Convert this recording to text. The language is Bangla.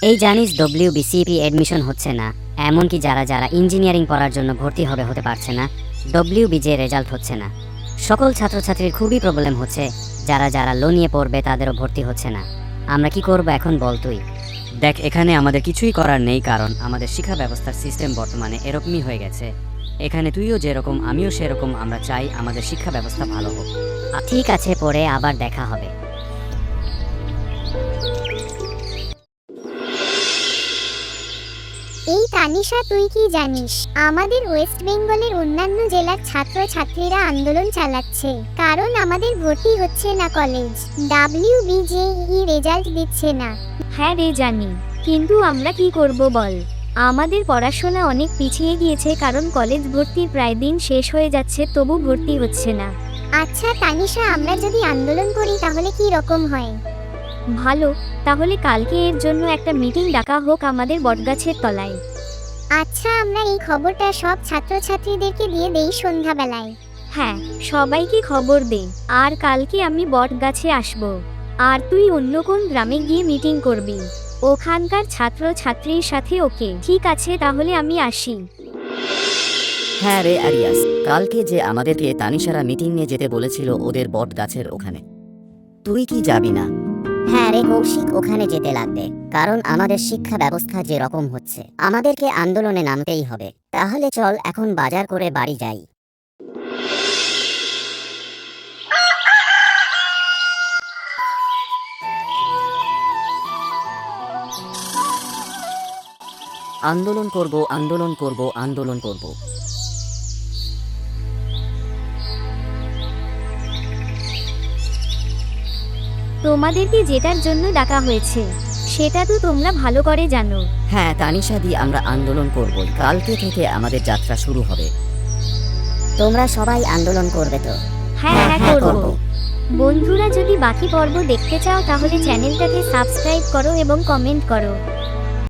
এই জানিস ডব্লিউবিসিপি এডমিশন হচ্ছে না, এমনকি যারা যারা ইঞ্জিনিয়ারিং পড়ার জন্য ভর্তি হতে পারছে না। ডব্লিউবিজে রেজাল্ট হচ্ছে না। সকল ছাত্রছাত্রীর খুবই প্রবলেম হচ্ছে। যারা যারা লো নিয়ে পড়বে তাদেরও ভর্তি হচ্ছে না। আমরা কি করব এখন বল তুই? দেখ, এখানে আমাদের কিছুই করার নেই, কারণ আমাদের শিক্ষা ব্যবস্থার সিস্টেম বর্তমানে এরকমই হয়ে গেছে। এখানে তুইও যেরকম আমিও সেরকম, আমরা চাই আমাদের শিক্ষা ব্যবস্থা ভালো হোক। ঠিক আছে, পরে আবার দেখা হবে। এই তানিশা, তুই কি জানিস আমাদের ওয়েস্ট বেঙ্গলের অন্যান্য জেলার ছাত্রছাত্রীরা আন্দোলন চালাচ্ছে, কারণ আমাদের ভর্তি হচ্ছে না কলেজ। ডাব্লিউবিজেই রেজাল্ট দিচ্ছে না। হ্যাঁ রে, জানি, কিন্তু আমরা কি করব বল? আমাদের পড়াশোনা অনেক পিছিয়ে গিয়েছে, কারণ কলেজ ভর্তির প্রায় দিন শেষ হয়ে যাচ্ছে, তবু ভর্তি হচ্ছে না। আচ্ছা তানিশা, আমরা যদি আন্দোলন করি তাহলে কি রকম হয়? ভালো, তাহলে কালকে এর জন্য একটা মিটিং ডাকা হোক আমাদের বটগাছের তলায়। আচ্ছা, আমরা এই খবরটা সব ছাত্রছাত্রীদেরকে দিয়ে দেই সন্ধ্যাবেলায়। হ্যাঁ, সবাইকে খবর দে। আর কালকে আমি বটগাছে আসব, আর তুই অন্য কোন গ্রামে গিয়ে মিটিং করবি ওখানকার ছাত্রছাত্রীর সাথে। ওকে, ঠিক আছে, তাহলে আমি আসি। হ্যাঁ রে আরিয়াস, কালকে যে আমাদেরকে তানিশারা মিটিং নিয়ে যেতে বলেছিল ওদের বট গাছের ওখানে, তুই কি যাবি না? হ্যাঁ রে কৌশিক, ওখানে যেতে লাগবে, কারণ আমাদের শিক্ষা ব্যবস্থা যে রকম হচ্ছে আমাদেরকে আন্দোলনে নামতেই হবে। তাহলে চল এখন বাজার করে বাড়ি যাই। আন্দোলন করব, আন্দোলন করব, আন্দোলন করব। তোমাদেরকে যেটার জন্য ডাকা হয়েছে সেটা তো তোমরা ভালো করে জানো। হ্যাঁ তানিশা দি, আমরা আন্দোলন করব। কালকে থেকে আমাদের যাত্রা শুরু হবে। তোমরা সবাই আন্দোলন করবে তো? হ্যাঁ হ্যাঁ, করব। বন্ধুরা, যদি বাকি পর্ব দেখতে চাও তাহলে চ্যানেলটাকে সাবস্ক্রাইব করো এবং কমেন্ট করো।